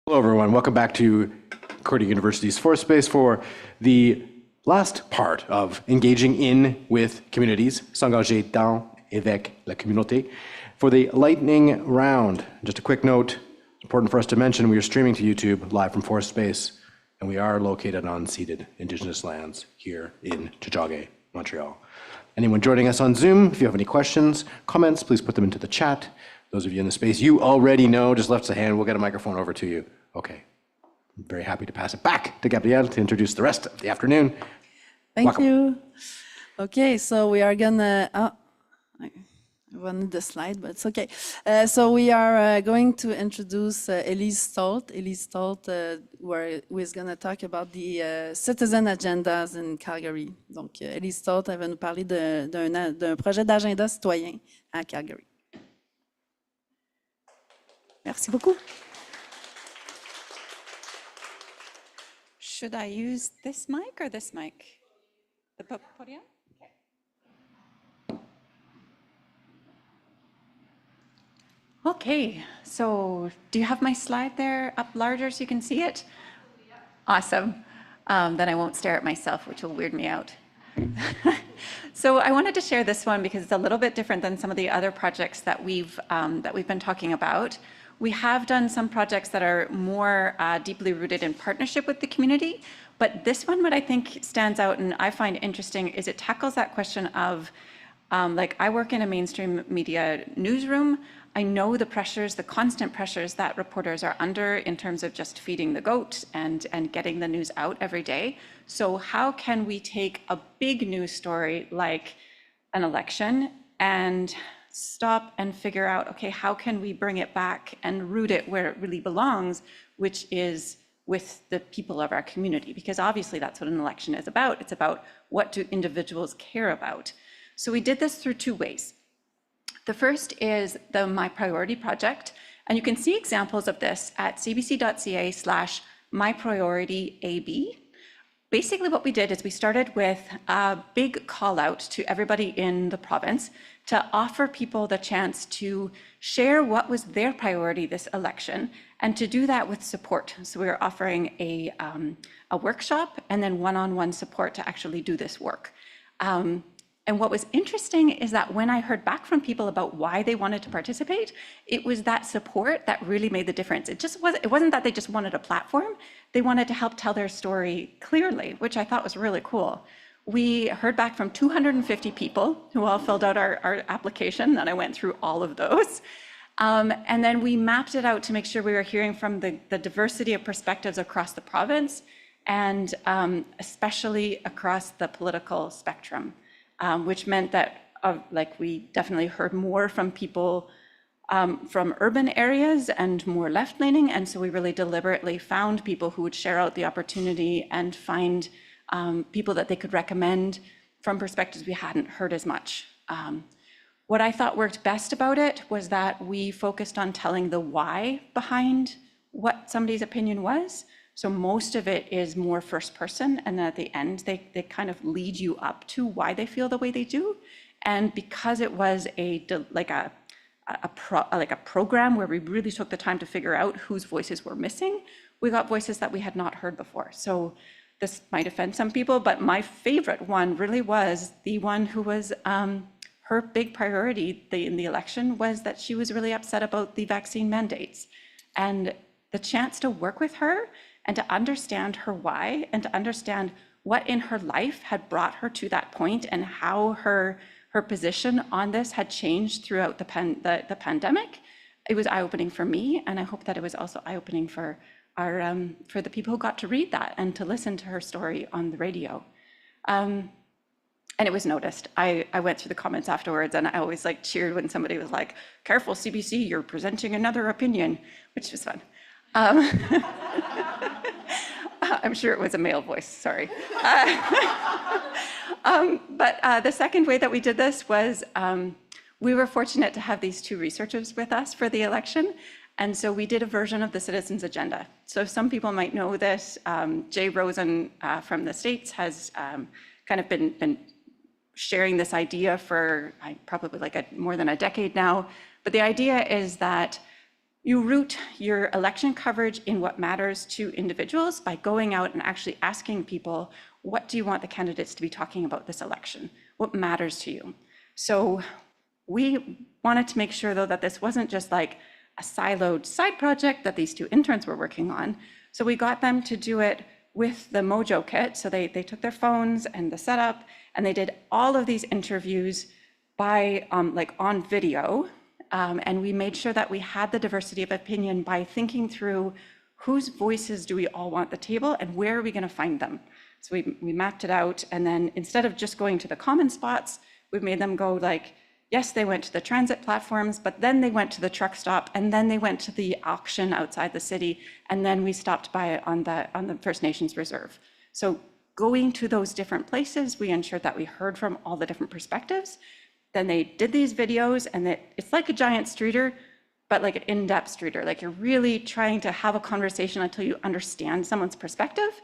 Hello, everyone. Welcome back to Concordia University's Fourth Space for the last part of engaging in with communities, s'engager dans et avec la communauté. For the lightning round, just a quick note, important for us to mention, we are streaming to YouTube live from Fourth Space, and we are located on unceded Indigenous lands here in Tiohtià:ke, Montreal. Anyone joining us on Zoom, if you have any questions, comments, please put them into the chat. Those of you in the space you already know, just lift a hand, we'll get a microphone over to you. Okay. I'm very happy to pass it back to Gabrielle to introduce the rest of the afternoon. Thank you. Okay, so we are gonna, I wanted the slide, but it's okay. So we are going to introduce Elise Stolte. Elise Stolte, who is gonna talk about the citizen agendas in Calgary. Donc, Elise Stolte, elle va nous parler d'un projet d'agenda citoyen à Calgary. Merci beaucoup. Should I use this mic or this mic? The podium? Okay, so do you have my slide there up larger so you can see it? Awesome. Then I won't stare at myself, which will weird me out. So I wanted to share this one because it's a little bit different than some of the other projects that we've been talking about. We have done some projects that are more deeply rooted in partnership with the community, but this one, what I think stands out and I find interesting is it tackles that question of, like I work in a mainstream media newsroom. I know the pressures, the constant pressures that reporters are under in terms of just feeding the goat and getting the news out every day. So how can we take a big news story like an election and stop and figure out, okay, how can we bring it back and root it where it really belongs, which is with the people of our community, because obviously that's what an election is about. It's about what do individuals care about. So we did this through two ways. The first is the My Priority project, and you can see examples of this at cbc.ca/mypriorityab. Basically what we did is we started with a big call out to everybody in the province to offer people the chance to share what was their priority this election and to do that with support. So we were offering a workshop and then one-on-one support to actually do this work. And what was interesting is that when I heard back from people about why they wanted to participate, it was that support that really made the difference. It wasn't that they just wanted a platform, they wanted to help tell their story clearly, which I thought was really cool. We heard back from 250 people who all filled out our application, and I went through all of those. And then we mapped it out to make sure we were hearing from the diversity of perspectives across the province and especially across the political spectrum. Which meant that we definitely heard more from people from urban areas and more left-leaning, and so we really deliberately found people who would share out the opportunity and find people that they could recommend from perspectives we hadn't heard as much. What I thought worked best about it was that we focused on telling the why behind what somebody's opinion was. So most of it is more first person, and then at the end, they kind of lead you up to why they feel the way they do. And because it was a program where we really took the time to figure out whose voices were missing, we got voices that we had not heard before. So this might offend some people, but my favorite one really was the one who was, her big priority in the election was that she was really upset about the vaccine mandates. And the chance to work with her and to understand her why and to understand what in her life had brought her to that point and how her position on this had changed throughout the pandemic, it was eye-opening for me, and I hope that it was also eye-opening for the people who got to read that and to listen to her story on the radio. And it was noticed. I went through the comments afterwards, and I always cheered when somebody was like, "Careful, CBC, you're presenting another opinion," which was fun. I'm sure it was a male voice, sorry. But the second way that we did this was we were fortunate to have these two researchers with us for the election. And so we did a version of the Citizens Agenda. So some people might know this. Jay Rosen from the States has kind of been sharing this idea for probably more than a decade now. But the idea is that you root your election coverage in what matters to individuals by going out and actually asking people, what do you want the candidates to be talking about this election? What matters to you? So we wanted to make sure, though, that this wasn't just like a siloed side project that these 2 interns were working on. So we got them to do it with the Mojo kit. So they took their phones and the setup, and they did all of these interviews by like on video. And we made sure that we had the diversity of opinion by thinking through whose voices do we all want at the table and where are we going to find them. So we mapped it out, and then instead of just going to the common spots, we made them go like, yes, they went to the transit platforms, but then they went to the truck stop, and then they went to the auction outside the city, and then we stopped by on the First Nations Reserve. So going to those different places, we ensured that we heard from all the different perspectives. Then they did these videos, and it's like a giant streeter, but like an in-depth streeter. Like you're really trying to have a conversation until you understand someone's perspective.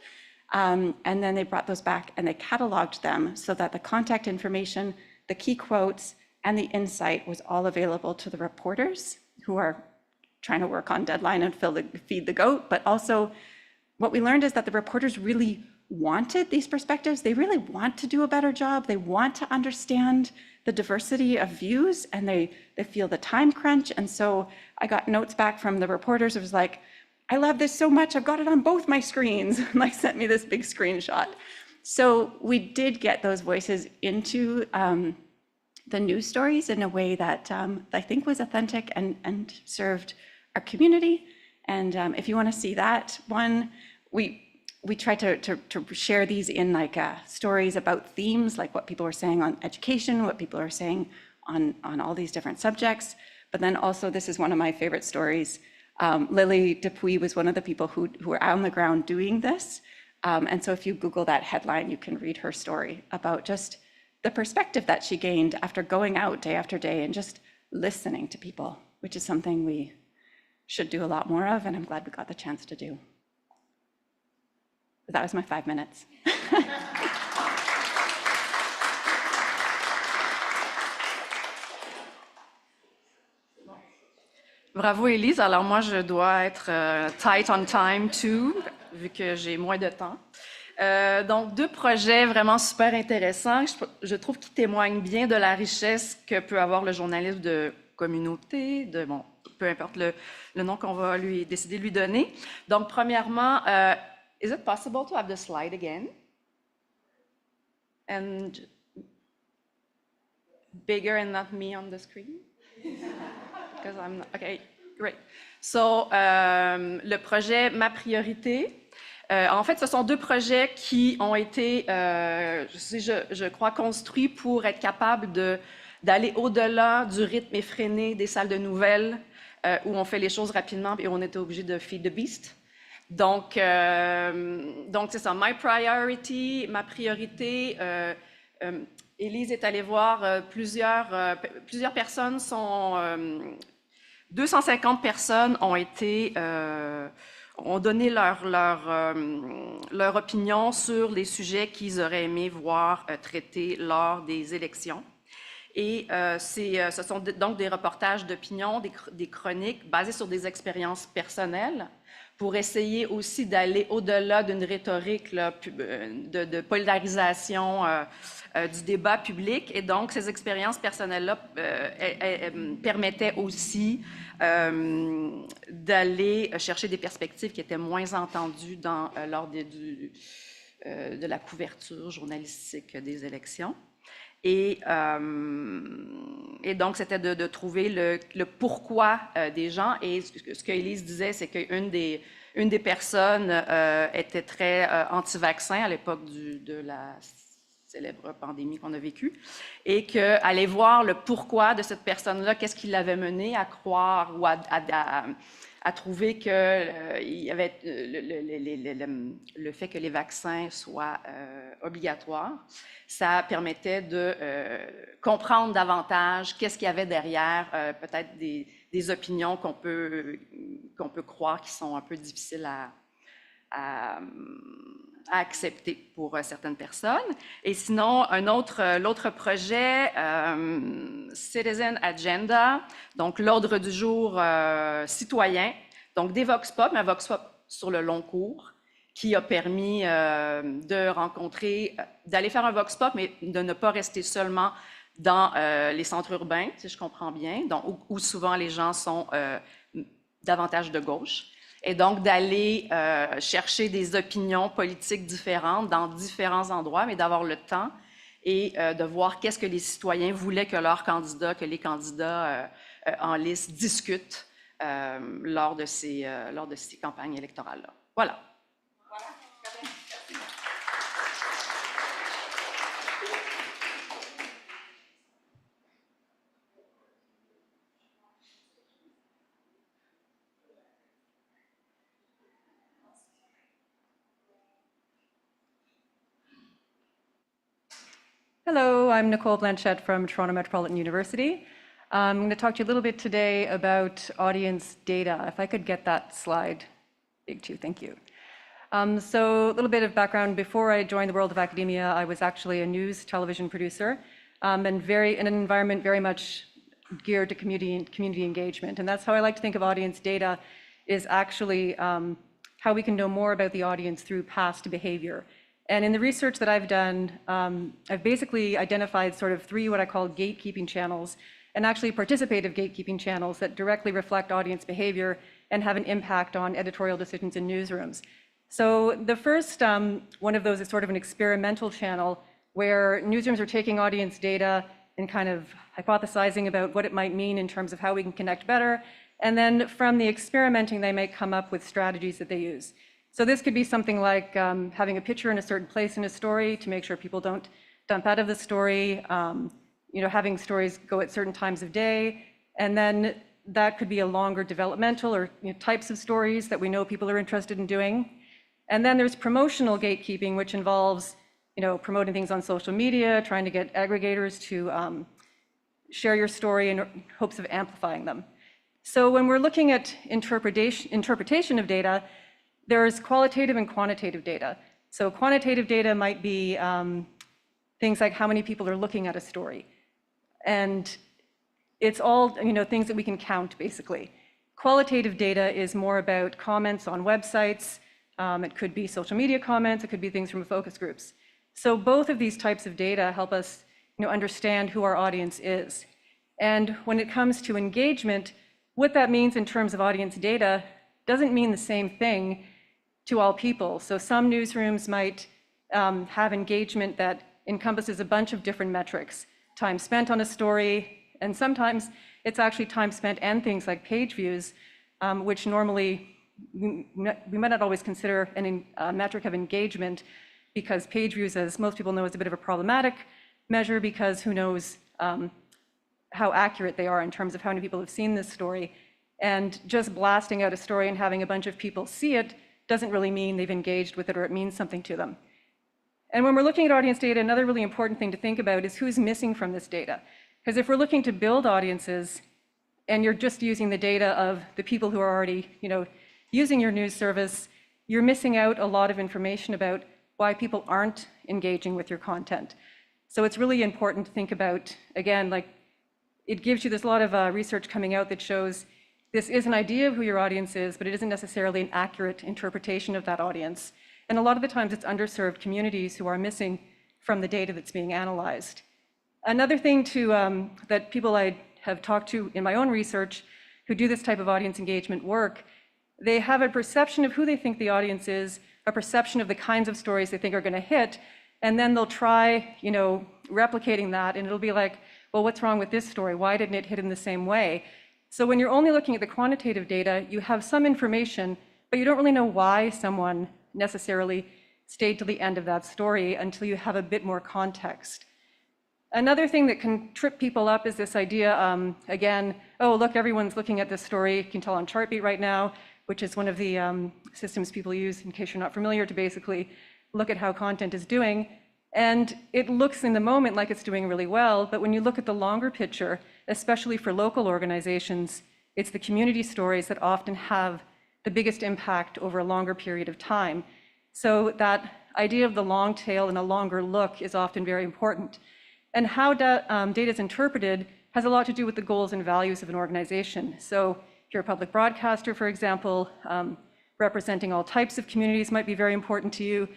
And then they brought those back and they cataloged them so that the contact information, the key quotes, and the insight was all available to the reporters who are trying to work on deadline and feed the goat. But also what we learned is that the reporters really wanted these perspectives. They really want to do a better job. They want to understand the diversity of views, and they feel the time crunch. And so I got notes back from the reporters. It was like, I love this so much, I've got it on both my screens. And like sent me this big screenshot. So we did get those voices into the news stories in a way that I think was authentic and served our community. And if you want to see that one, we try to share these in like stories about themes, like what people were saying on education, what people are saying on all these different subjects. But then also, this is one of my favorite stories. Lily Dupuis was one of the people who were on the ground doing this. And so if you Google that headline, you can read her story about just the perspective that she gained after going out day after day and just listening to people, which is something we should do a lot more of, and I'm glad we got the chance to do. That was my 5 minutes. Bravo, Elise. Alors moi, je dois être tight on time too, vu que j'ai moins de temps. Donc, 2 projets vraiment super intéressants, je trouve qu'ils témoignent bien de la richesse que peut avoir le journalisme de communauté, bon, peu importe le nom qu'on va décider de lui donner. Donc, premièrement, is it possible to have the slide again? And bigger and not me on the screen? Because I'm not, okay, great. So, le projet Ma Priorité. En fait, ce sont 2 projets qui ont été, je crois, construits pour être capables d'aller au-delà du rythme effréné des salles de nouvelles où on fait les choses rapidement et on était obligé de feed the beast. Donc c'est ça, ma priorité. Elise est allée voir plusieurs personnes, 250 personnes ont donné leur opinion sur les sujets qu'ils auraient aimé voir traités lors des élections. Et ce sont donc des reportages d'opinion, des chroniques basées sur des expériences personnelles pour essayer aussi d'aller au-delà d'une rhétorique là, de polarisation du débat public. Et donc, ces expériences personnelles-là permettaient aussi d'aller chercher des perspectives qui étaient moins entendues lors de la couverture journalistique des élections. Et donc, c'était de trouver le pourquoi des gens. Et ce que Elise disait, c'est qu'une des personnes était très anti-vaccin à l'époque de la célèbre pandémie qu'on a vécue, et qu'aller voir le pourquoi de cette personne-là, qu'est-ce qui l'avait mené à croire ou à trouver que il y avait le fait que les vaccins soient obligatoires, ça permettait de comprendre davantage qu'est-ce qu'il y avait derrière peut-être des opinions qu'on peut croire qui sont un peu difficiles accepter pour certaines personnes. Et sinon, l'autre projet, Citizen Agenda, donc l'ordre du jour citoyen, donc des vox pop, mais un vox pop sur le long cours, qui a permis de rencontrer, d'aller faire un vox pop, mais de ne pas rester seulement dans les centres urbains, si je comprends bien, donc, où souvent les gens sont davantage de gauche, et donc d'aller chercher des opinions politiques différentes dans différents endroits, mais d'avoir le temps et de voir qu'est-ce que les citoyens voulaient que leurs candidats, que les candidats en liste discutent lors de ces campagnes électorales-là. Voilà. Hello, I'm Nicole Blanchett from Toronto Metropolitan University. I'm going to talk to you a little bit today about audience data. If I could get that slide big too, thank you. So a little bit of background. Before I joined the world of academia, I was actually a news television producer and in an environment very much geared to community engagement. And that's how I like to think of audience data, is actually how we can know more about the audience through past behavior. And in the research that I've done, I've basically identified sort of 3 what I call gatekeeping channels, and actually participative gatekeeping channels that directly reflect audience behavior and have an impact on editorial decisions in newsrooms. So the first one of those is sort of an experimental channel where newsrooms are taking audience data and kind of hypothesizing about what it might mean in terms of how we can connect better. And then from the experimenting, they may come up with strategies that they use. So this could be something like having a picture in a certain place in a story to make sure people don't dump out of the story, having stories go at certain times of day, and then that could be a longer developmental or types of stories that we know people are interested in doing. And then there's promotional gatekeeping, which involves promoting things on social media, trying to get aggregators to share your story in hopes of amplifying them. So when we're looking at interpretation of data, there's qualitative and quantitative data. So quantitative data might be things like how many people are looking at a story. And it's all things that we can count, basically. Qualitative data is more about comments on websites. It could be social media comments. It could be things from focus groups. So both of these types of data help us understand who our audience is. And when it comes to engagement, what that means in terms of audience data doesn't mean the same thing to all people. So some newsrooms might have engagement that encompasses a bunch of different metrics, time spent on a story, and sometimes it's actually time spent and things like page views, which normally we might not always consider a metric of engagement, because page views, as most people know, is a bit of a problematic measure, because who knows how accurate they are in terms of how many people have seen this story. And just blasting out a story and having a bunch of people see it doesn't really mean they've engaged with it or it means something to them. And when we're looking at audience data, another really important thing to think about is who's missing from this data. Because if we're looking to build audiences and you're just using the data of the people who are already using your news service, you're missing out a lot of information about why people aren't engaging with your content. So it's really important to think about, again, it gives you, there's a lot of research coming out that shows this is an idea of who your audience is, but it isn't necessarily an accurate interpretation of that audience. And a lot of the times it's underserved communities who are missing from the data that's being analyzed. Another thing that people I have talked to in my own research who do this type of audience engagement work, they have a perception of who they think the audience is, a perception of the kinds of stories they think are going to hit, and then they'll try, replicating that, and it'll be like, well, what's wrong with this story? Why didn't it hit in the same way? So when you're only looking at the quantitative data, you have some information, but you don't really know why someone necessarily stayed to the end of that story until you have a bit more context. Another thing that can trip people up is this idea, again, oh, look, everyone's looking at this story. You can tell on Chartbeat right now, which is one of the systems people use, in case you're not familiar, to basically look at how content is doing. And it looks in the moment like it's doing really well, but when you look at the longer picture, especially for local organizations, it's the community stories that often have the biggest impact over a longer period of time. So that idea of the long tail and a longer look is often very important. And how data is interpreted has a lot to do with the goals and values of an organization. So if you're a public broadcaster, for example, representing all types of communities might be very important to you.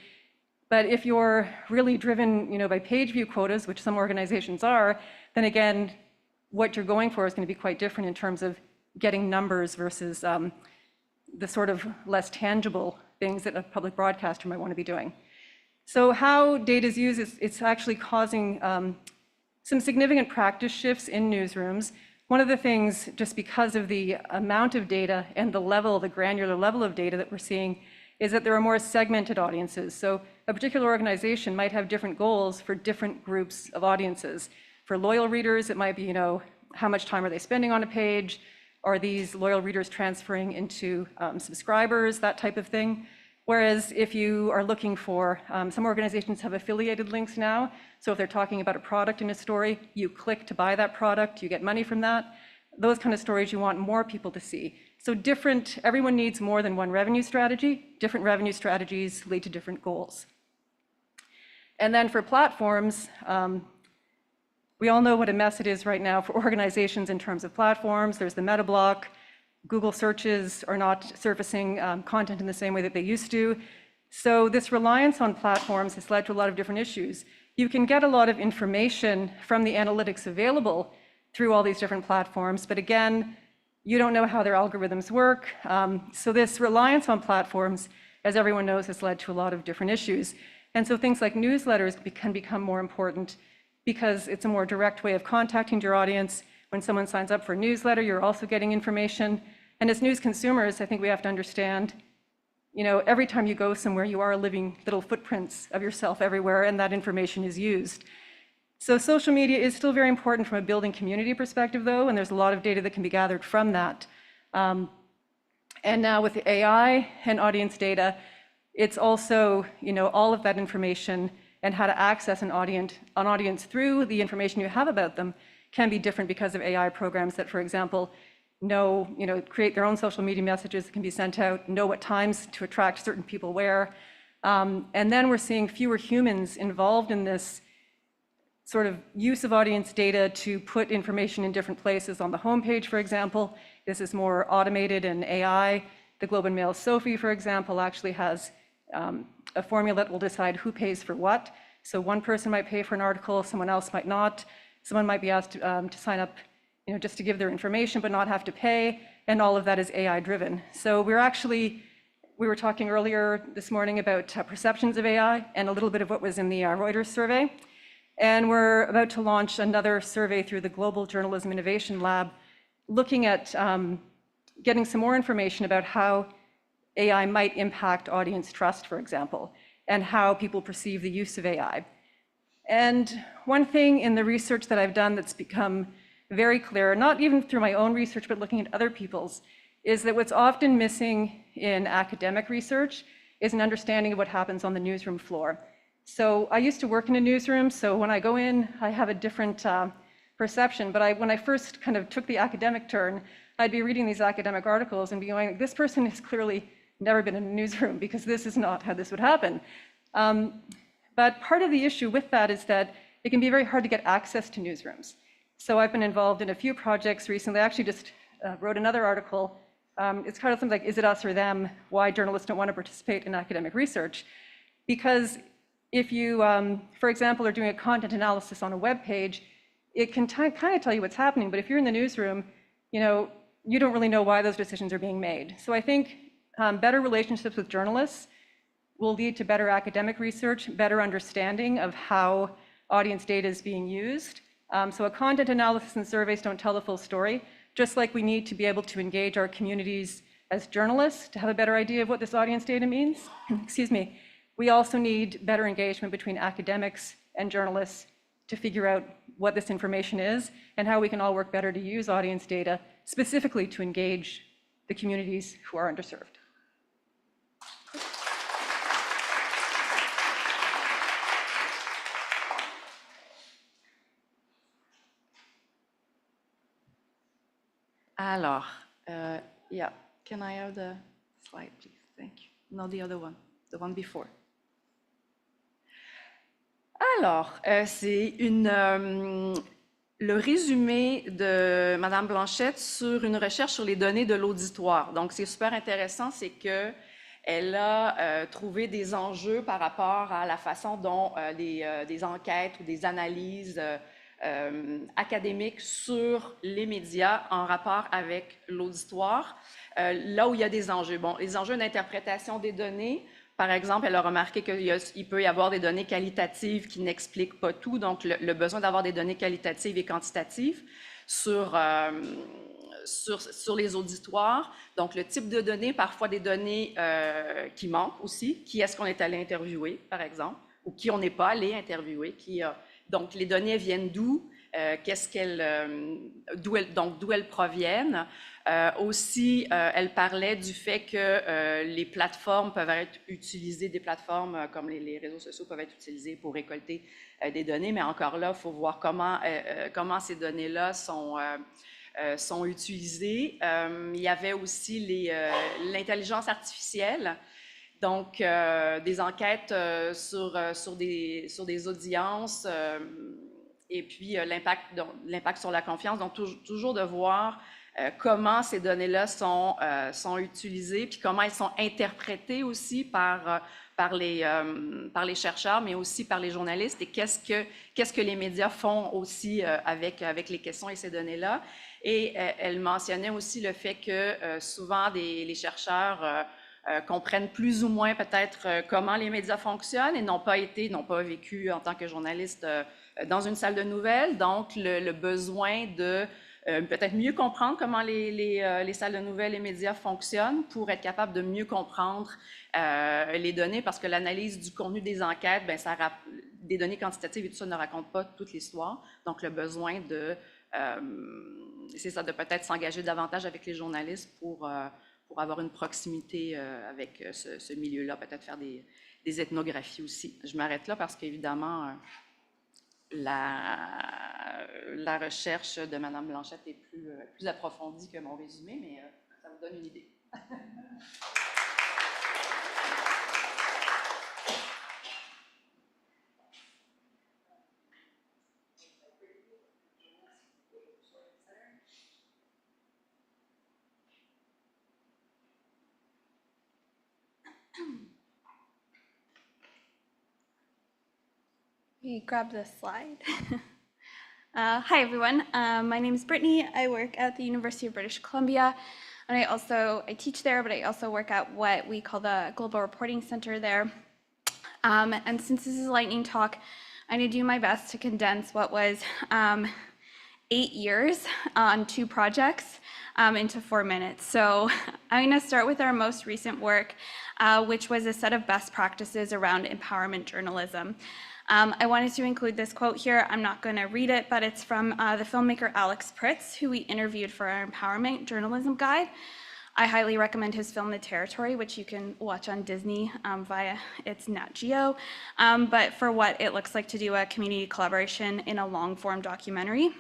But if you're really driven, by page view quotas, which some organizations are, then again, what you're going for is going to be quite different in terms of getting numbers versus the sort of less tangible things that a public broadcaster might want to be doing. So how data is used, it's actually causing some significant practice shifts in newsrooms. One of the things, just because of the amount of data and the granular level of data that we're seeing, is that there are more segmented audiences. So a particular organization might have different goals for different groups of audiences. For loyal readers, it might be, how much time are they spending on a page? Are these loyal readers transferring into subscribers, that type of thing? Whereas if you are looking for, some organizations have affiliated links now. So if they're talking about a product in a story, you click to buy that product, you get money from that. Those kind of stories you want more people to see. So everyone needs more than one revenue strategy. Different revenue strategies lead to different goals. And then for platforms, we all know what a mess it is right now for organizations in terms of platforms. There's the meta block. Google searches are not surfacing content in the same way that they used to. So this reliance on platforms has led to a lot of different issues. You can get a lot of information from the analytics available through all these different platforms, but again, you don't know how their algorithms work. So this reliance on platforms, as everyone knows, has led to a lot of different issues. And so things like newsletters can become more important because it's a more direct way of contacting your audience. When someone signs up for a newsletter, you're also getting information. And as news consumers, I think we have to understand, every time you go somewhere, you are leaving little footprints of yourself everywhere, and that information is used. So social media is still very important from a building community perspective, though, and there's a lot of data that can be gathered from that. And now with the AI and audience data, it's also, all of that information and how to access an audience through the information you have about them can be different because of AI programs that, for example, create their own social media messages that can be sent out, know what times to attract certain people where. And then we're seeing fewer humans involved in this sort of use of audience data to put information in different places on the homepage, for example. This is more automated and AI. The Globe and Mail Sophie, for example, actually has a formula that will decide who pays for what. So one person might pay for an article, someone else might not. Someone might be asked to sign up, just to give their information, but not have to pay. And all of that is AI driven. So we were talking earlier this morning about perceptions of AI and a little bit of what was in the Reuters survey. And we're about to launch another survey through the Global Journalism Innovation Lab, looking at getting some more information about how AI might impact audience trust, for example, and how people perceive the use of AI. And one thing in the research that I've done that's become very clear, not even through my own research, but looking at other people's, is that what's often missing in academic research is an understanding of what happens on the newsroom floor. So I used to work in a newsroom, so when I go in, I have a different perception. But when I first kind of took the academic turn, I'd be reading these academic articles and be going, this person has clearly never been in a newsroom because this is not how this would happen. But part of the issue with that is that it can be very hard to get access to newsrooms. So I've been involved in a few projects recently. I actually just wrote another article. It's kind of something like, is it us or them? Why journalists don't want to participate in academic research. Because if you, for example, are doing a content analysis on a web page, it can kind of tell you what's happening. But if you're in the newsroom, you don't really know why those decisions are being made. So I think better relationships with journalists will lead to better academic research, better understanding of how audience data is being used. So a content analysis and surveys don't tell the full story, just like we need to be able to engage our communities as journalists to have a better idea of what this audience data means. Excuse me. We also need better engagement between academics and journalists to figure out what this information is and how we can all work better to use audience data specifically to engage the communities who are underserved. Alors, yeah, can I have the slide, please. Thank you. No, the other one, the one before. Alors, c'est le résumé de Madame Blanchett sur une recherche sur les données de l'auditoire. Donc, c'est super intéressant, c'est que elle a trouvé des enjeux par rapport à la façon dont des enquêtes ou des analyses académiques sur les médias en rapport avec l'auditoire, là où il y a des enjeux. Bon, les enjeux d'interprétation des données, par exemple, elle a remarqué qu'il peut y avoir des données qualitatives qui n'expliquent pas tout, donc le besoin d'avoir des données qualitatives et quantitatives sur les auditoires. Donc, le type de données, parfois des données qui manquent aussi. Qui est-ce qu'on est allé interviewer, par exemple, ou qui on n'est pas allé interviewer. Donc, les données viennent d'où? D'où elles proviennent. Aussi, elle parlait du fait que les plateformes peuvent être utilisées, des plateformes comme les réseaux sociaux peuvent être utilisés pour récolter des données, mais encore là, il faut voir comment ces données-là sont utilisées. Il y avait aussi l'intelligence artificielle, donc des enquêtes sur des audiences, et puis l'impact sur la confiance, donc toujours de voir comment ces données-là sont utilisées, puis comment elles sont interprétées aussi par les chercheurs, mais aussi par les journalistes, et qu'est-ce que les médias font aussi avec les questions et ces données-là. Et elle mentionnait aussi le fait que souvent les chercheurs comprennent plus ou moins peut-être comment les médias fonctionnent et n'ont pas vécu en tant que journaliste dans une salle de nouvelles, donc le besoin de peut-être mieux comprendre comment les salles de nouvelles et médias fonctionnent pour être capable de mieux comprendre les données, parce que l'analyse du contenu des enquêtes, des données quantitatives et tout ça ne racontent pas toute l'histoire. Donc, le besoin c'est ça, de peut-être s'engager davantage avec les journalistes pour avoir une proximité avec ce milieu-là, peut-être faire des ethnographies aussi. Je m'arrête là parce qu'évidemment, la recherche de Mme Blanchett est plus approfondie que mon résumé, mais ça vous donne une idée. We grab this slide. Hi, everyone. My name is Britney. I work at the University of British Columbia, and I teach there, but I also work at what we call the Global Reporting Center there. And since this is a lightning talk, I'm going to do my best to condense what was 8 years on 2 projects into 4 minutes. So I'm going to start with our most recent work, which was a set of best practices around empowerment journalism. I wanted to include this quote here. I'm not going to read it, but it's from the filmmaker Alex Pritz, who we interviewed for our empowerment journalism guide. I highly recommend his film The Territory, which you can watch on Disney via its Nat Geo, but for what it looks like to do a community collaboration in a long-form documentary.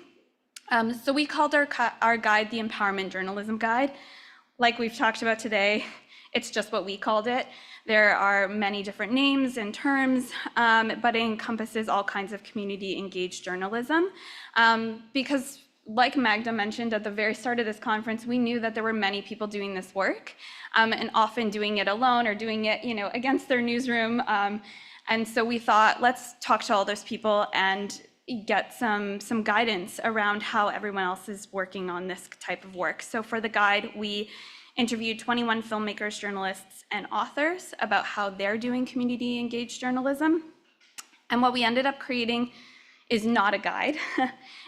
So we called our guide the Empowerment Journalism Guide. Like we've talked about today, it's just what we called it. There are many different names and terms, but it encompasses all kinds of community-engaged journalism. Because like Magda mentioned at the very start of this conference, we knew that there were many people doing this work, and often doing it alone or doing it, against their newsroom. And so we thought, let's talk to all those people and get some guidance around how everyone else is working on this type of work. So for the guide, we interviewed 21 filmmakers, journalists, and authors about how they're doing community-engaged journalism. And what we ended up creating is not a guide.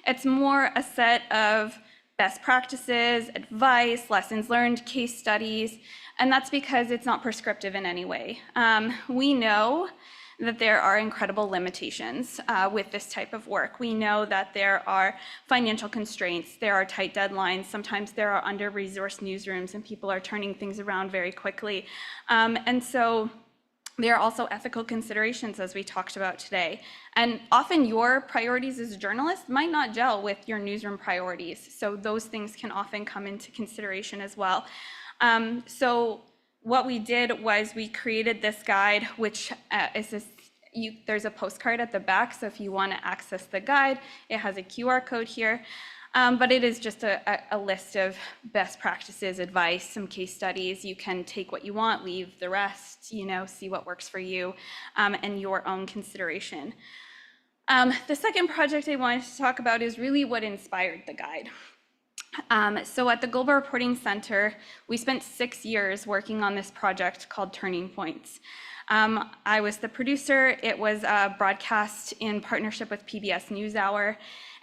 It's more a set of best practices, advice, lessons learned, case studies, and that's because it's not prescriptive in any way. We know that there are incredible limitations with this type of work. We know that there are financial constraints, there are tight deadlines, sometimes there are under-resourced newsrooms and people are turning things around very quickly. And so there are also ethical considerations, as we talked about today. And often your priorities as a journalist might not gel with your newsroom priorities. So those things can often come into consideration as well. So what we did was we created this guide, which is this, there's a postcard at the back, so if you want to access the guide, it has a QR code here. But it is just a list of best practices, advice, some case studies. You can take what you want, leave the rest, you know, see what works for you and your own consideration. The second project I wanted to talk about is really what inspired the guide. So at the Global Reporting Center, we spent 6 years working on this project called Turning Points. I was the producer. It was broadcast in partnership with PBS NewsHour,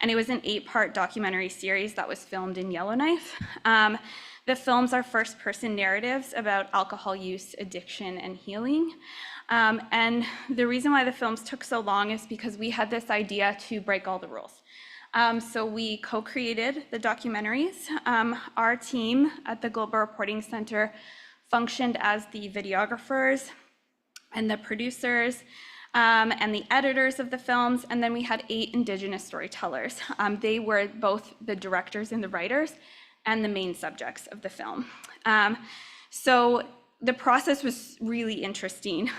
and it was an 8-part documentary series that was filmed in Yellowknife. The films are first-person narratives about alcohol use, addiction, and healing. And the reason why the films took so long is because we had this idea to break all the rules. So we co-created the documentaries. Our team at the Global Reporting Center functioned as the videographers and the producers and the editors of the films, and then we had 8 Indigenous storytellers. They were both the directors and the writers and the main subjects of the film. So the process was really interesting.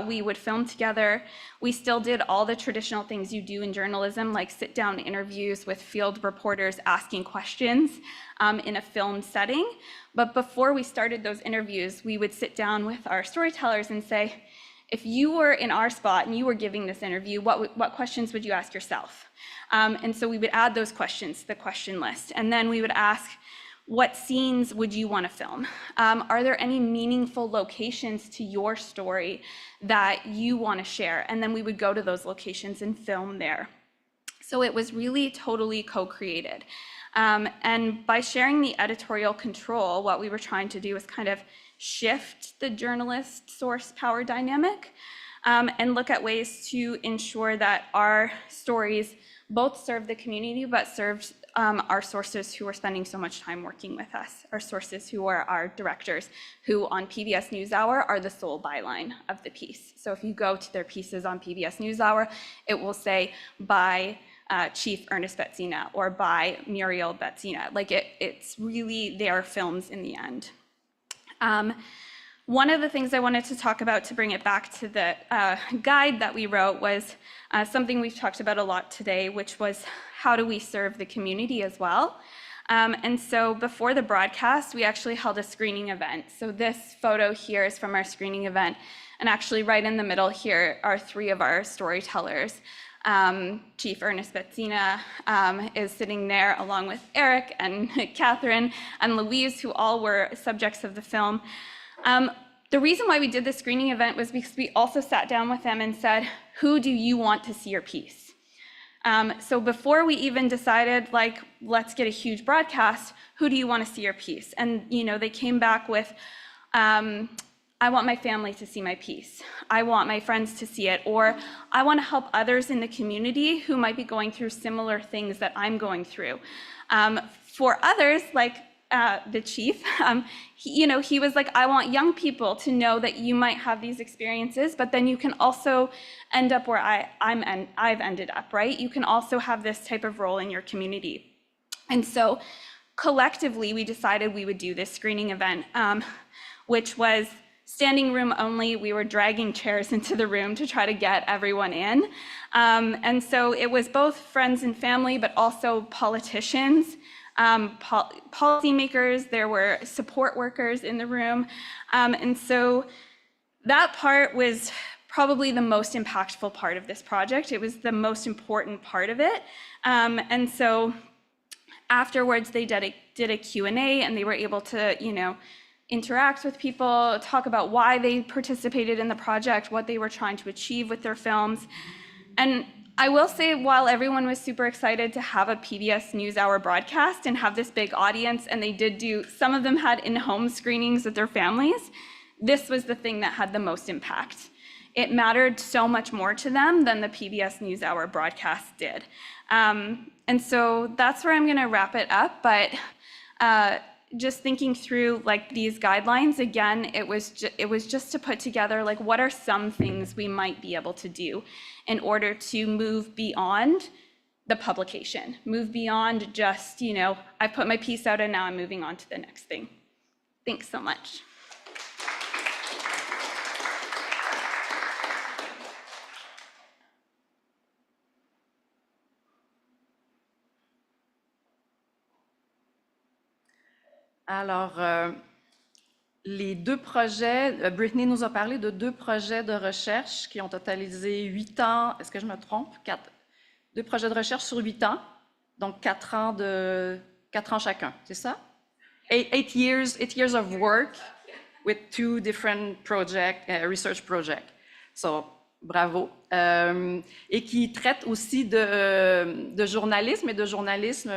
We would film together. We still did all the traditional things you do in journalism, like sit-down interviews with field reporters asking questions in a filmed setting. But before we started those interviews, we would sit down with our storytellers and say, if you were in our spot and you were giving this interview, what questions would you ask yourself? And so we would add those questions to the question list. And then we would ask, what scenes would you want to film? Are there any meaningful locations to your story that you want to share? And then we would go to those locations and film there. So it was really totally co-created. And by sharing the editorial control, what we were trying to do was kind of shift the journalist source power dynamic and look at ways to ensure that our stories both serve the community, but served our sources who are spending so much time working with us, our sources who are our directors, who on PBS NewsHour are the sole byline of the piece. So if you go to their pieces on PBS NewsHour, it will say by Chief Ernest Betsina or by Muriel Betsina. Like it's really their films in the end. One of the things I wanted to talk about to bring it back to the guide that we wrote was something we've talked about a lot today, which was how do we serve the community as well? And so before the broadcast, we actually held a screening event. So this photo here is from our screening event. And actually right in the middle here are 3 of our storytellers. Chief Ernest Betsina is sitting there along with Eric and Catherine and Louise, who all were subjects of the film. The reason why we did the screening event was because we also sat down with them and said, who do you want to see your piece? So before we even decided, like, let's get a huge broadcast, who do you want to see your piece? And, you know, they came back with, I want my family to see my piece. I want my friends to see it, or I want to help others in the community who might be going through similar things that I'm going through. For others, like the chief, he was like, I want young people to know that you might have these experiences, but then you can also end up where I've ended up, right? You can also have this type of role in your community. And so collectively, we decided we would do this screening event, which was standing room only. We were dragging chairs into the room to try to get everyone in. And so it was both friends and family, but also politicians, policymakers. There were support workers in the room. And so that part was probably the most impactful part of this project. It was the most important part of it. And so afterwards, they did a Q&A, and they were able to, interact with people, talk about why they participated in the project, what they were trying to achieve with their films. And I will say, while everyone was super excited to have a PBS NewsHour broadcast and have this big audience, and they did some of them had in-home screenings with their families, this was the thing that had the most impact. It mattered so much more to them than the PBS NewsHour broadcast did. And so that's where I'm gonna wrap it up, but just thinking through like these guidelines, again, it was just to put together like what are some things we might be able to do in order to move beyond the publication, move beyond just, I put my piece out and now I'm moving on to the next thing. Thanks so much. Alors, les deux projets, Britney nous a parlé de deux projets de recherche qui ont totalisé 8 ans, est-ce que je me trompe? 2 projets de recherche sur 8 ans, donc 4 ans chacun, c'est ça? 8 years of work with 2 different research projects. So, bravo. Et qui traite aussi de journalisme et de journalisme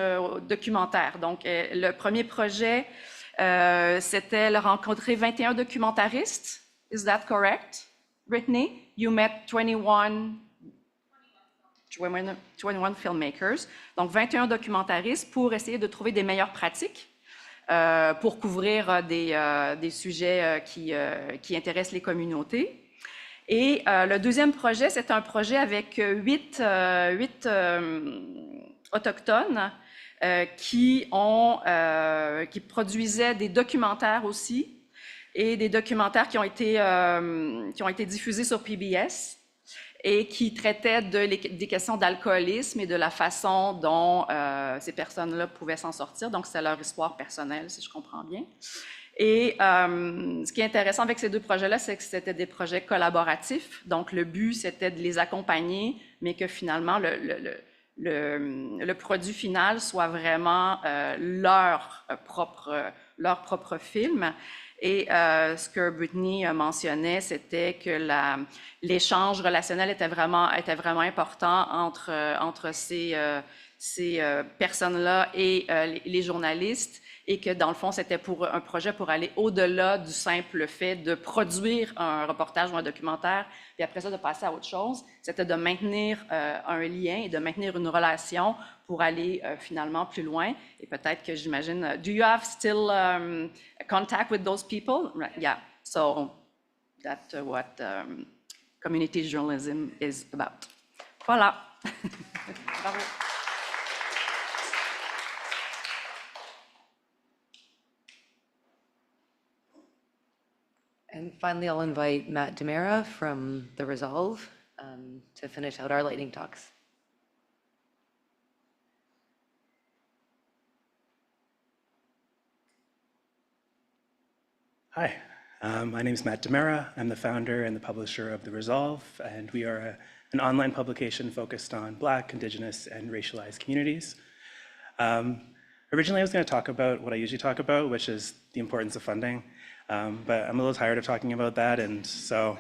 documentaire. Donc, le premier projet, c'était de rencontrer 21 documentaristes. Is that correct, Britney? You met 21 filmmakers, donc 21 documentaristes pour essayer de trouver des meilleures pratiques pour couvrir des sujets qui intéressent les communautés. Et le deuxième projet, c'est un projet avec 8 autochtones qui produisaient des documentaires aussi, et des documentaires qui ont été diffusés sur PBS et qui traitaient des questions d'alcoolisme et de la façon dont ces personnes-là pouvaient s'en sortir. Donc, c'est leur histoire personnelle, si je comprends bien. Et ce qui est intéressant avec ces deux projets-là, c'est que c'était des projets collaboratifs. Donc, le but, c'était de les accompagner, mais que finalement, le produit final soit vraiment leur propre film. Et ce que Britney mentionnait, c'était que l'échange relationnel était vraiment important entre ces personnes-là et les journalistes, et que dans le fond, c'était un projet pour aller au-delà du simple fait de produire un reportage ou un documentaire, puis après ça, de passer à autre chose. C'était de maintenir un lien et de maintenir une relation pour aller finalement plus loin. Et peut-être que j'imagine, do you have still contact with those people? Right, yeah, so that's what community journalism is about. Voilà. Bravo. And finally, I'll invite Matt DiMera from the Resolve to finish out our lightning talks. Hi, my name is Matt DiMera. I'm the founder and the publisher of The Resolve, and we are an online publication focused on Black, Indigenous, and racialized communities. Originally, I was going to talk about what I usually talk about, which is the importance of funding, but I'm a little tired of talking about that, and so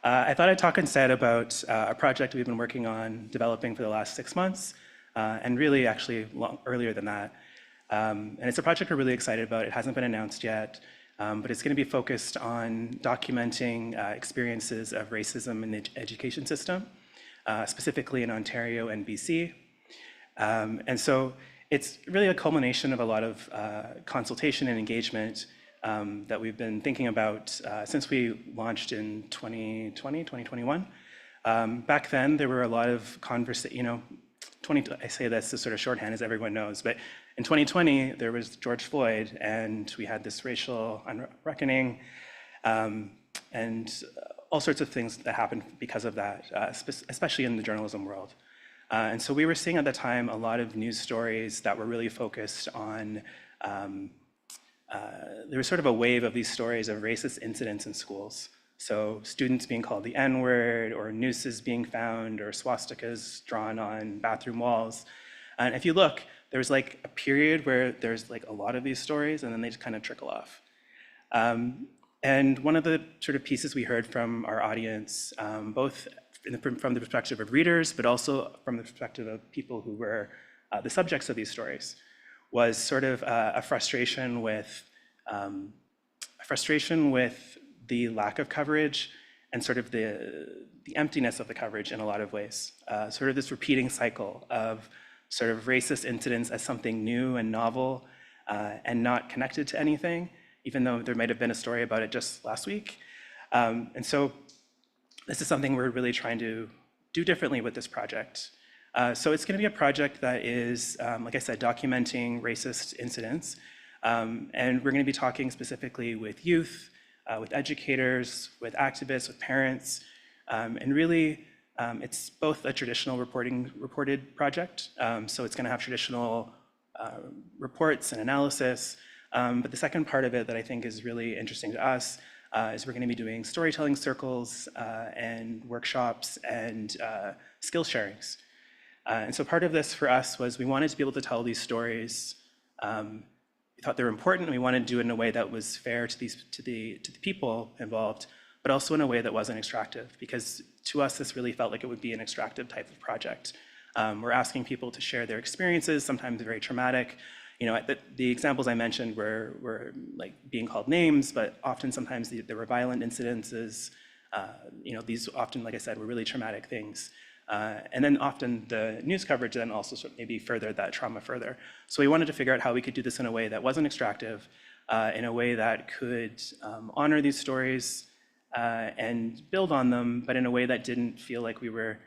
I thought I'd talk instead about a project we've been working on developing for the last 6 months, and really actually earlier than that. And it's a project we're really excited about. It hasn't been announced yet, but it's going to be focused on documenting experiences of racism in the education system, specifically in Ontario and BC. And so it's really a culmination of a lot of consultation and engagement that we've been thinking about since we launched in 2021. Back then, there were a lot of I say this as sort of shorthand, as everyone knows, but in 2020, there was George Floyd, and we had this racial reckoning, and all sorts of things that happened because of that, especially in the journalism world. And so we were seeing at the time a lot of news stories that were really focused on, there was sort of a wave of these stories of racist incidents in schools. So students being called the N-word, or nooses being found, or swastikas drawn on bathroom walls. And if you look, there's like a period where there's like a lot of these stories, and then they just kind of trickle off. And one of the sort of pieces we heard from our audience, both from the perspective of readers, but also from the perspective of people who were the subjects of these stories, was sort of a frustration with the lack of coverage and sort of the emptiness of the coverage in a lot of ways. Sort of this repeating cycle of sort of racist incidents as something new and novel and not connected to anything, even though there might have been a story about it just last week. And so this is something we're really trying to do differently with this project. So it's going to be a project that is, like I said, documenting racist incidents. And we're going to be talking specifically with youth, with educators, with activists, with parents. And really, it's both a traditional reported project. So it's going to have traditional reports and analysis, But the second part of it that I think is really interesting to us is we're going to be doing storytelling circles and workshops and skill sharings. And so part of this for us was we wanted to be able to tell these stories. We thought they were important, and we wanted to do it in a way that was fair to the people involved, but also in a way that wasn't extractive, because to us this really felt like it would be an extractive type of project. We're asking people to share their experiences, sometimes very traumatic. You know, the examples I mentioned were like being called names, but often sometimes there were violent incidences. You know, these often, like I said, were really traumatic things. And then often the news coverage then also sort of maybe furthered that trauma further. So we wanted to figure out how we could do this in a way that wasn't extractive, in a way that could honor these stories and build on them, but in a way that didn't feel like we were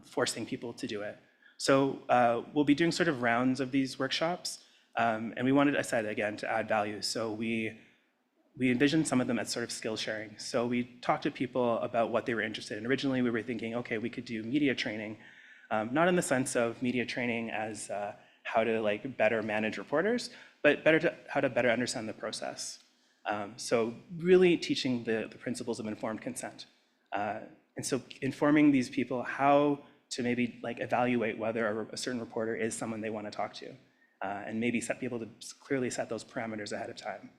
forcing people to do it. So we'll be doing sort of rounds of these workshops. And we wanted, I said again, to add value. So we envisioned some of them as sort of skill sharing. So we talked to people about what they were interested in. Originally, we were thinking, okay, we could do media training, not in the sense of media training as how to like better manage reporters, but how to better understand the process. So really teaching the principles of informed consent. And so informing these people how to maybe like evaluate whether a certain reporter is someone they want to talk to. And maybe be able to clearly set those parameters ahead of time.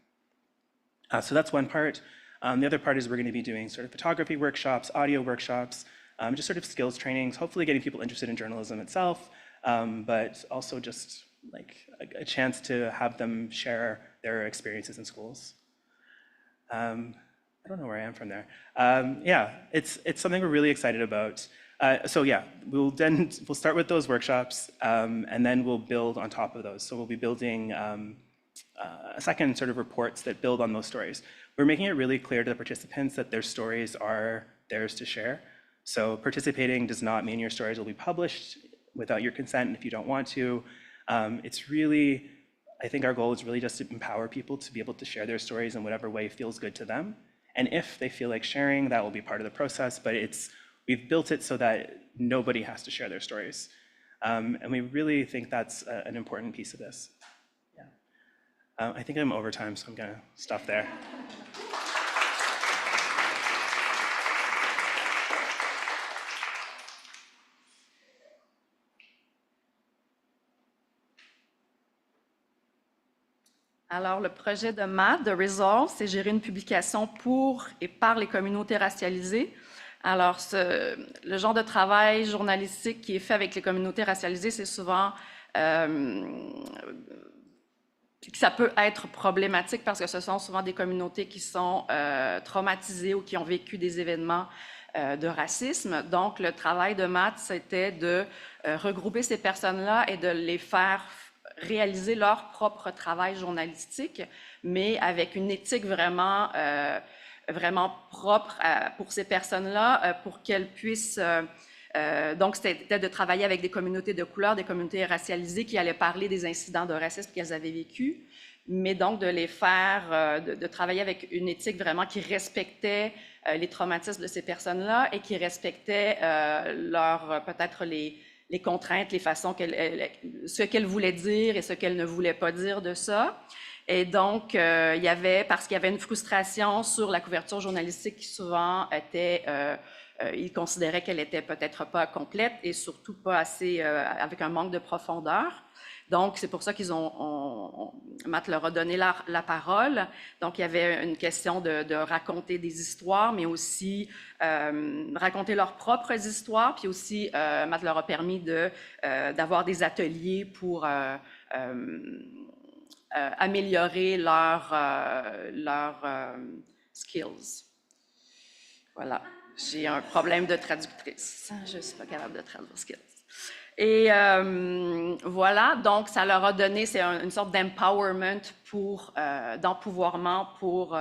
So that's one part. The other part is we're going to be doing sort of photography workshops, audio workshops, just sort of skills trainings, hopefully getting people interested in journalism itself, but also just like a chance to have them share their experiences in schools. I don't know where I am from there. Yeah, it's something we're really excited about. So yeah, we'll start with those workshops, and then we'll build on top of those. So we'll be building a second sort of reports that build on those stories. We're making it really clear to the participants that their stories are theirs to share. So participating does not mean your stories will be published without your consent if you don't want to. It's really, I think our goal is really just to empower people to be able to share their stories in whatever way feels good to them. And if they feel like sharing, that will be part of the process, but we've built it so that nobody has to share their stories. And we really think that's an important piece of this. Yeah. I think I'm over time, so I'm gonna stop there. Alors, le projet de Matt, de Resolve, c'est gérer une publication pour et par les communautés racialisées. Alors, le genre de travail journalistique qui est fait avec les communautés racialisées, c'est souvent ça peut être problématique parce que ce sont souvent des communautés qui sont traumatisées ou qui ont vécu des événements de racisme. Donc, le travail de Matt, c'était de regrouper ces personnes-là et de les faire réaliser leur propre travail journalistique, mais avec une éthique vraiment propre pour ces personnes-là, pour qu'elles puissent... donc, c'était de travailler avec des communautés de couleur, des communautés racialisées qui allaient parler des incidents de racisme qu'elles avaient vécus, mais donc de les faire, de travailler avec une éthique vraiment qui respectait les traumatismes de ces personnes-là et qui respectait peut-être les contraintes, les façons ce qu'elles voulaient dire et ce qu'elles ne voulaient pas dire de ça. Et donc, parce qu'il y avait une frustration sur la couverture journalistique qui souvent était, ils considéraient qu'elle était peut-être pas complète et surtout pas assez, avec un manque de profondeur. Donc, c'est pour ça Matt leur a donné la parole. Donc, il y avait une question de raconter des histoires, mais aussi raconter leurs propres histoires. Puis aussi, Matt leur a permis d'avoir des ateliers pour améliorer leurs skills. Voilà. J'ai un problème de traductrice. Je ne suis pas capable de traduire skills. Et voilà, donc ça leur a donné, c'est une sorte d'empowerment d'empouvoirment pour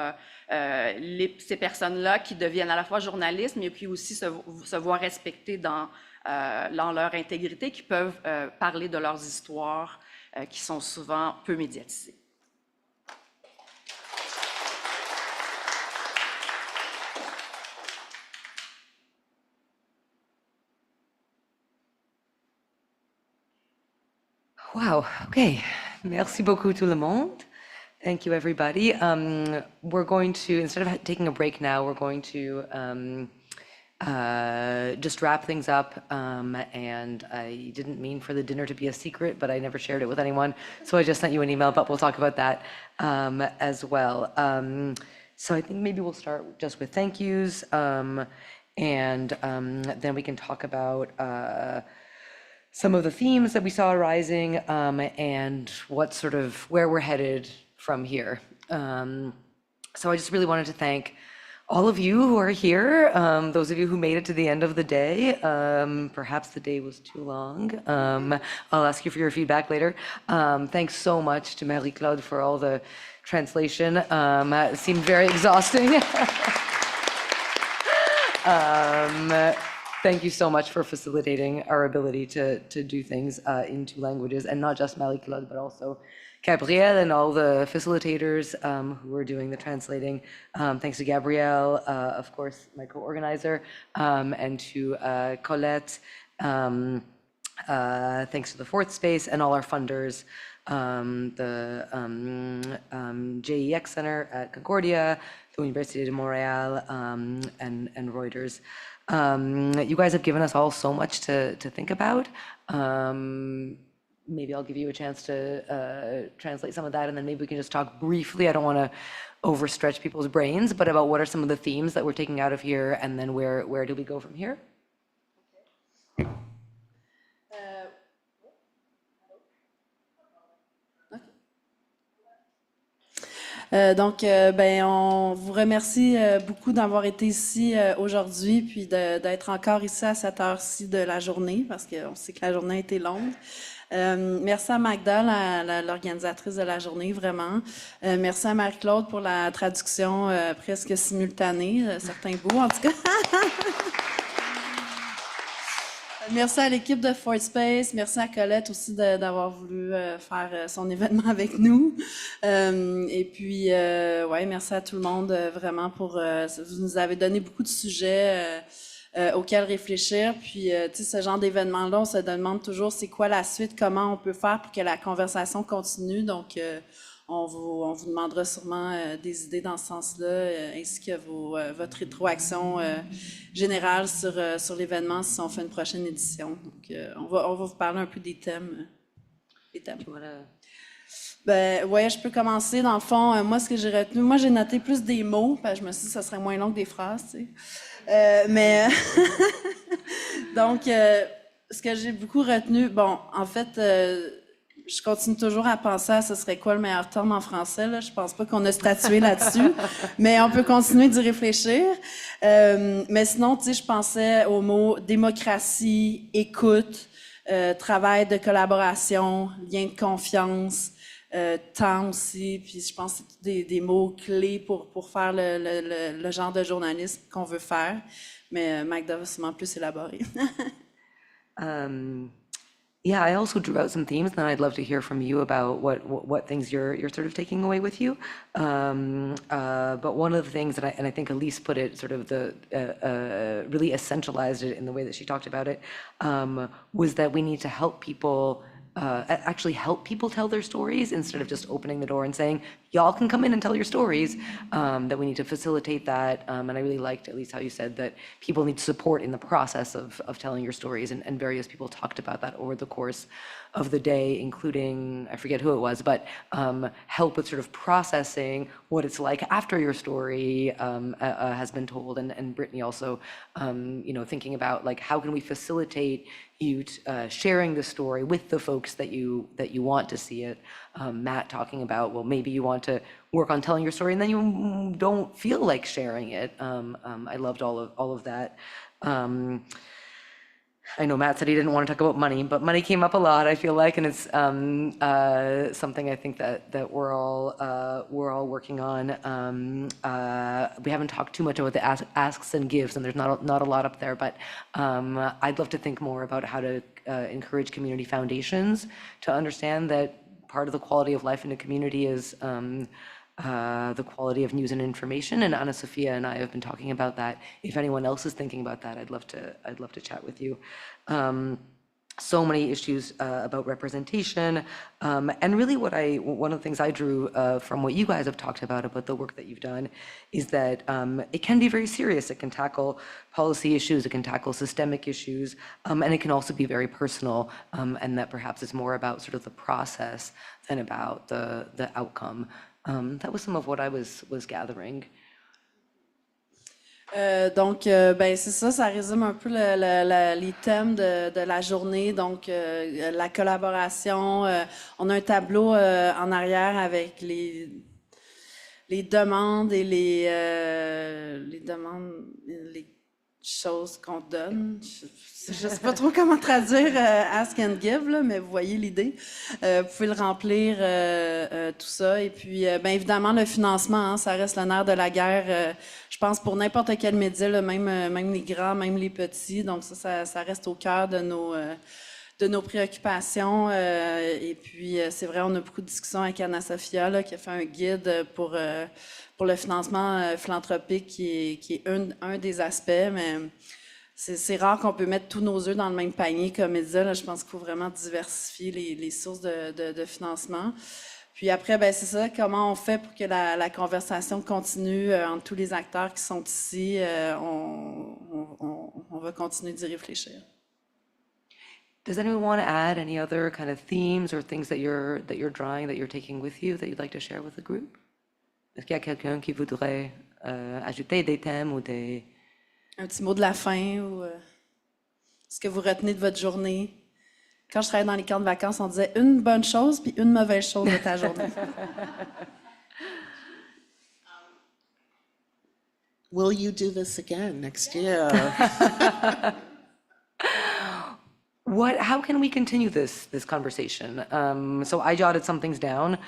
ces personnes-là qui deviennent à la fois journalistes, mais puis aussi se voir respectées dans leur intégrité, qui peuvent parler de leurs histoires qui sont souvent peu médiatisées. Wow, OK. Merci beaucoup tout le monde. Thank you, everybody. We're going to, instead of taking a break now, we're going to just wrap things up. And I didn't mean for the dinner to be a secret, but I never shared it with anyone. So I just sent you an email, but we'll talk about that as well. So I think maybe we'll start just with thank yous. And then we can talk about some of the themes that we saw arising and what sort of where we're headed from here. So I just really wanted to thank all of you who are here, those of you who made it to the end of the day. Perhaps the day was too long. I'll ask you for your feedback later. Thanks so much to Marie-Claude for all the translation. It seemed very exhausting. Thank you so much for facilitating our ability to do things in two languages, and not just Marie-Claude, but also Gabrielle and all the facilitators who are doing the translating. Thanks to Gabrielle, of course, my co-organizer, and to Colette. Thanks to the Fourth Space and all our funders, the JEX Center at Concordia, the Université de Montréal, and Reuters. You guys have given us all so much to think about. Maybe I'll give you a chance to translate some of that, and then maybe we can just talk briefly. I don't want to overstretch people's brains, but about what are some of the themes that we're taking out of here, and then where do we go from here? On vous remercie beaucoup d'avoir été ici aujourd'hui, puis d'être encore ici à cette heure-ci de la journée, parce qu'on sait que la journée a été longue. Merci à Magda, l'organisatrice de la journée, vraiment. Merci à Marie-Claude pour la traduction presque simultanée, certains bouts en tout cas. Merci à l'équipe de Fourth Space, merci à Colette aussi d'avoir voulu faire son événement avec nous. Et puis, merci à tout le monde vraiment vous nous avez donné beaucoup de sujets auxquels réfléchir. Puis, ce genre d'événement-là, on se demande toujours c'est quoi la suite, comment on peut faire pour que la conversation continue. Donc, on vous demandera sûrement des idées dans ce sens-là, ainsi que votre rétroaction générale sur l'événement si on fait une prochaine édition. Donc, on va vous parler un peu des thèmes. Je peux commencer. Dans le fond, moi, ce que j'ai retenu, moi, j'ai noté plus des mots, parce que je me suis dit que ça serait moins long que des phrases, tu sais. Donc, ce que j'ai beaucoup retenu, en fait, je continue toujours à penser à ce serait quoi le meilleur terme en français. Là. Je pense pas qu'on a statué là-dessus, mais on peut continuer d'y réfléchir. Mais sinon, tu sais, je pensais aux mots démocratie, écoute, travail de collaboration, lien de confiance, temps aussi. Puis je pense que c'est des mots clés pour faire le genre de journalisme qu'on veut faire. Mais Magda va sûrement plus élaborer. Yeah, I also drew out some themes, and I'd love to hear from you about what things you're sort of taking away with you. But one of the things that I think Elise put it sort of really essentialized it in the way that she talked about it, was that we need to help people actually help people tell their stories instead of just opening the door and saying, y'all can come in and tell your stories, that we need to facilitate that. And I really liked, at least how you said that people need support in the process of telling your stories, and various people talked about that over the course of the day, including, I forget who it was, but help with sort of processing what it's like after your story has been told. And Britney also, thinking about like, how can we facilitate you sharing the story with the folks that you want to see it. Matt talking about, well, maybe you want to work on telling your story and then you don't feel like sharing it. I loved all of that. I know Matt said he didn't want to talk about money, but money came up a lot, I feel like, and it's something I think that we're all working on. We haven't talked too much about the asks and gives, and there's not a lot up there, but I'd love to think more about how to encourage community foundations to understand that part of the quality of life in a community is the quality of news and information, and Ana Sofia and I have been talking about that. If anyone else is thinking about that, I'd love to chat with you. so many issues about representation. And really one of the things I drew from what you guys have talked about the work that you've done, is that it can be very serious. It can tackle policy issues, it can tackle systemic issues, and it can also be very personal, and that perhaps it's more about sort of the process than about the outcome. That was some of what I was gathering. Donc, ben, c'est ça, ça résume un peu les thèmes de la journée. Donc, la collaboration. On a un tableau en arrière avec les demandes et les choses qu'on donne. Je ne sais pas trop comment traduire ask and give, là, mais vous voyez l'idée. Vous pouvez le remplir, tout ça. Et puis, bien évidemment, le financement, hein, ça reste le nerf de la guerre, je pense, pour n'importe quel média, là, même les grands, même les petits. Donc ça reste au cœur de nos préoccupations. Et puis, c'est vrai, on a beaucoup de discussions avec Anna-Sophia, là, qui a fait un guide pour le financement philanthropique, qui est un des aspects, mais c'est rare qu'on peut mettre tous nos œufs dans le même panier comme média. Là, je pense qu'il faut vraiment diversifier les sources de financement. Puis après, ben, c'est ça, comment on fait pour que la conversation continue entre tous les acteurs qui sont ici. On va continuer d'y réfléchir. Does anyone want to add any other kind of themes or things that you're drawing, that you're taking with you, that you'd like to share with the group? Est-ce qu'il y a quelqu'un qui voudrait ajouter des thèmes ou des... Un petit mot de la fin ou ce que vous retenez de votre journée? Quand je travaillais dans les camps de vacances, on disait une bonne chose puis une mauvaise chose de ta journée. Will you do this again next year? How can we continue this conversation? So I jotted some things down.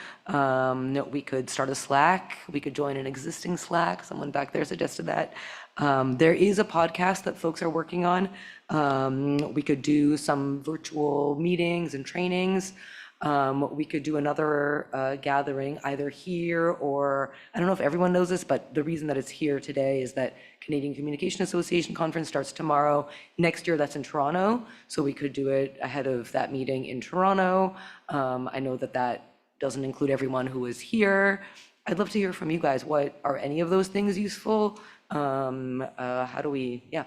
We could start a Slack. We could join an existing Slack. Someone back there suggested that. There is a podcast that folks are working on. We could do some virtual meetings and trainings. We could do another gathering either here or, I don't know if everyone knows this, but the reason that it's here today is that Canadian Communication Association conference starts tomorrow. Next year, that's in Toronto. So we could do it ahead of that meeting in Toronto. I know that doesn't include everyone who is here. I'd love to hear from you guys. What are any of those things useful? How do we, yeah.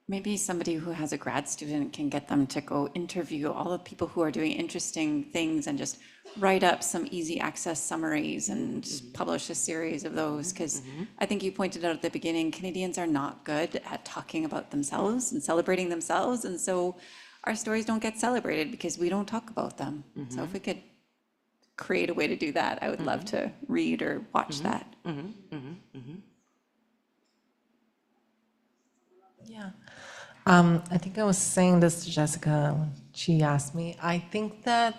Maybe somebody who has a grad student can get them to go interview all the people who are doing interesting things and just write up some easy access summaries and just publish a series of those. Because I think you pointed out at the beginning, Canadians are not good at talking about themselves and celebrating themselves. And so our stories don't get celebrated because we don't talk about them. So if we could create a way to do that, I would love to read or watch that. Yeah. I think I was saying this to Jessica when she asked me. I think that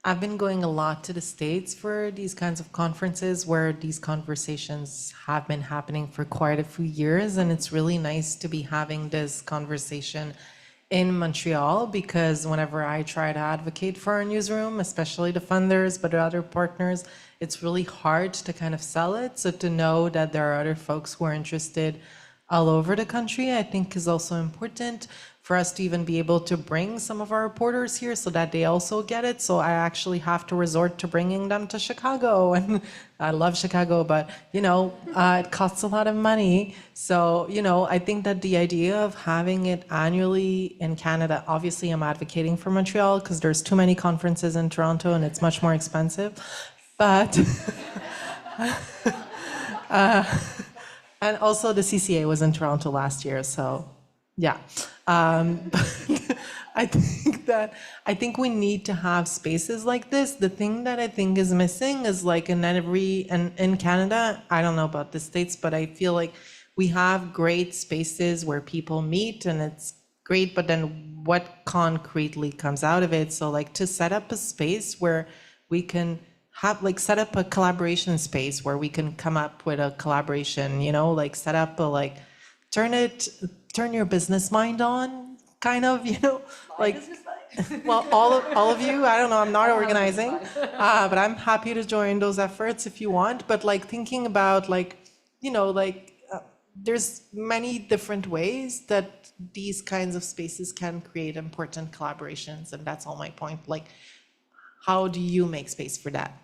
I've been going a lot to the States for these kinds of conferences where these conversations have been happening for quite a few years. And it's really nice to be having this conversation in Montreal, because whenever I try to advocate for our newsroom, especially the funders, but other partners, it's really hard to kind of sell it. So to know that there are other folks who are interested all over the country, I think is also important for us to even be able to bring some of our reporters here so that they also get it. So I actually have to resort to bringing them to Chicago. And I love Chicago, but, it costs a lot of money. So, I think that the idea of having it annually in Canada, obviously I'm advocating for Montreal because there's too many conferences in Toronto and it's much more expensive. But... and also the CCA was in Toronto last year, so yeah. But I think we need to have spaces like this. The thing that I think is missing is like in Canada, I don't know about the States, but I feel like we have great spaces where people meet and it's great, but then what concretely comes out of it? So like to set up a space where we can set up a collaboration space where we can come up with a collaboration, set up a turn your business mind on, kind of, well, all of you, I don't know, I'm not organizing, but I'm happy to join those efforts if you want. But thinking about there's many different ways that these kinds of spaces can create important collaborations, and that's all my point. Like, how do you make space for that?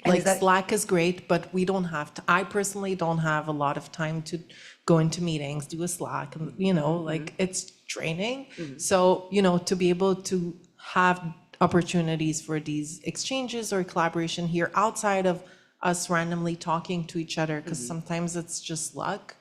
And Like Slack is great, but we don't have to, I personally don't have a lot of time to go into meetings, do a Slack, and, you know, like it's draining. So, you know, to be able to have opportunities for these exchanges or collaboration here outside of us randomly talking to each other, because sometimes it's just luck.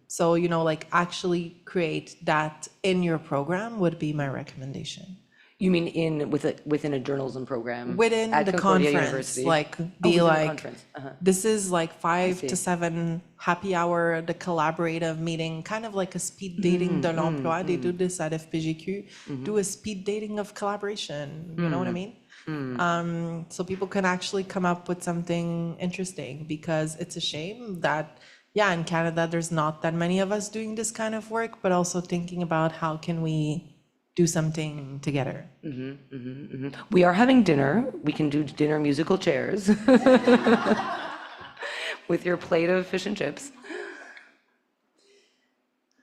So, you know, like actually create that in your program would be my recommendation. You mean within a journalism program? Within at the Concordia conference, University? like Oh, be within the like, conference. this is like 5 see. to 7 happy hour, the collaborative meeting, kind of like a speed dating de l'emploi. They do this at FPGQ, do a speed dating of collaboration, you know what I mean? So people can actually come up with something interesting, because it's a shame that, yeah, in Canada, there's not that many of us doing this kind of work, but also thinking about how can we do something together. We are having dinner. We can do dinner musical chairs with your plate of fish and chips.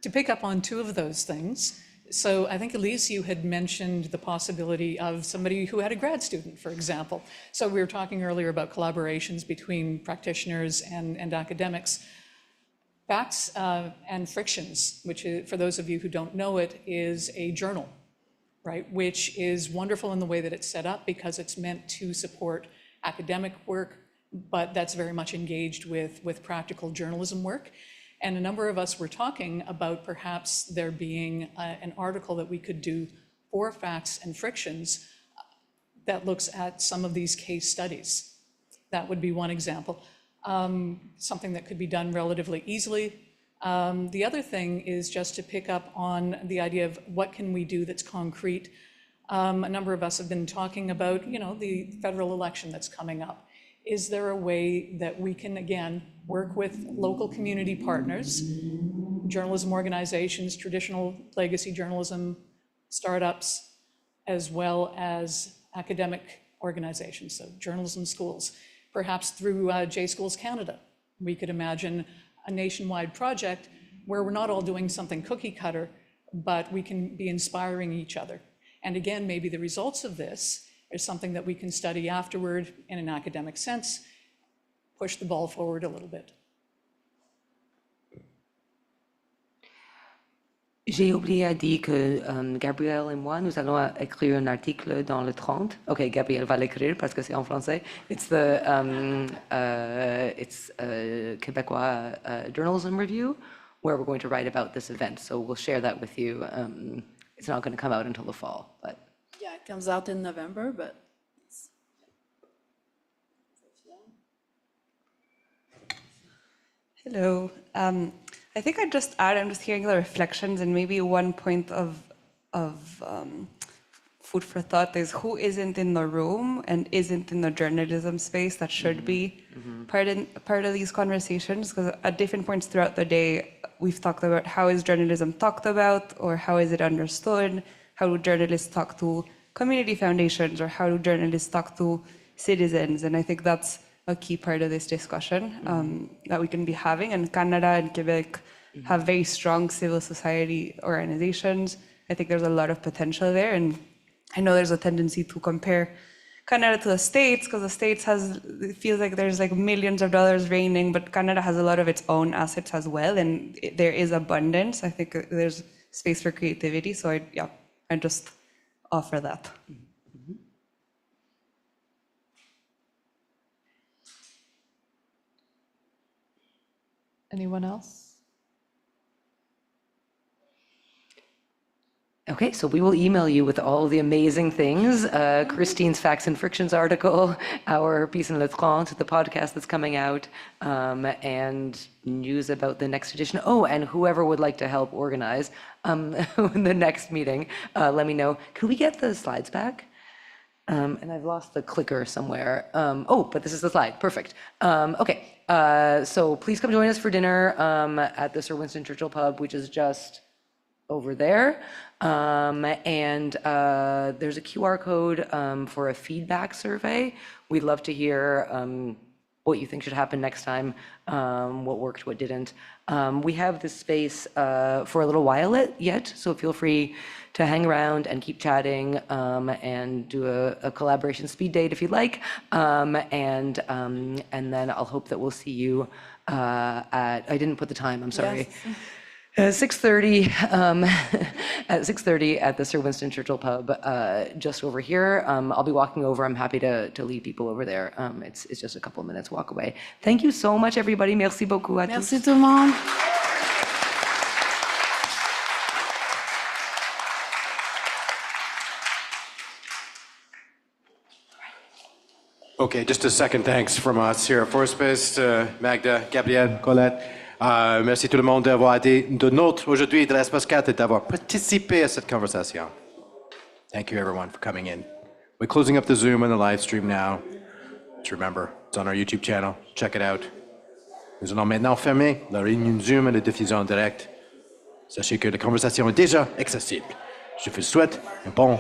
To pick up on two of those things, so I think, Elise, you had mentioned the possibility of somebody who had a grad student, for example. So we were talking earlier about collaborations between practitioners and academics. Facts and Frictions, which is, for those of you who don't know it, is a journal, right? Which is wonderful in the way that it's set up, because it's meant to support academic work, but that's very much engaged with practical journalism work. And a number of us were talking about perhaps there being an article that we could do for Facts and Frictions that looks at some of these case studies. That would be one example. Something that could be done relatively easily. The other thing is just to pick up on the idea of what can we do that's concrete. A number of us have been talking about, you know, the federal election that's coming up. Is there a way that we can, again, work with local community partners, journalism organizations, traditional legacy journalism startups, as well as academic organizations, so journalism schools? Perhaps through J Schools Canada, we could imagine a nationwide project where we're not all doing something cookie cutter, but we can be inspiring each other. And again, maybe the results of this is something that we can study afterward in an academic sense, push the ball forward a little bit. J'ai oublié à dire que Gabriel et moi, nous allons écrire un article dans le 30. Ok, Gabriel va l'écrire parce que c'est en français. It's the Québécois Journalism Review, where we're going to write about this event. So we'll share that with you. It's not going to come out until the fall, but. Yeah, it comes out in November, but. Hello. I think I'd just add, I'm just hearing the reflections, and maybe one point of food for thought is who isn't in the room and isn't in the journalism space that should be part of these conversations, because at different points throughout the day, we've talked about how is journalism talked about, or how is it understood, how do journalists talk to community foundations, or how do journalists talk to citizens, and I think that's a key part of this discussion that we can be having. And Canada and Quebec have very strong civil society organizations. I think there's a lot of potential there. And I know there's a tendency to compare Canada to the States, because the States it feels like there's like millions of dollars raining, but Canada has a lot of its own assets as well. And there is abundance. I think there's space for creativity. So I just offer that. Anyone else? Okay, so we will email you with all the amazing things. Christine's Facts and Frictions article, our piece in Le Trente, the podcast that's coming out, and news about the next edition. Oh, and whoever would like to help organize the next meeting, let me know. Could we get the slides back? And I've lost the clicker somewhere. Oh, but this is the slide. Perfect. Okay, so please come join us for dinner at the Sir Winston Churchill pub, which is just over there. And there's a QR code for a feedback survey. We'd love to hear what you think should happen next time, what worked, what didn't. We have this space for a little while yet, so feel free to hang around and keep chatting and do a collaboration speed date if you'd like. And then I'll hope that we'll see you at, I didn't put the time, I'm sorry. Yes. 6:30 at 6:30 at the Sir Winston Churchill pub just over here. I'll be walking over. I'm happy to lead people over there. It's just a couple of minutes walk away. Thank you so much, everybody. Merci beaucoup à tous. Merci tout le monde. Okay, just a second thanks from us here at Fourspace, Magda, Gabrielle, Colette. Merci tout le monde d'avoir été de nôtre aujourd'hui de l'Espace 4 et d'avoir participé à cette conversation. Thank you everyone for coming in. We're closing up the Zoom and the live stream now. Just remember, it's on our YouTube channel. Check it out. Nous allons maintenant fermer la réunion Zoom et la diffusion en direct. Sachez que la conversation est déjà accessible. Je vous souhaite un bon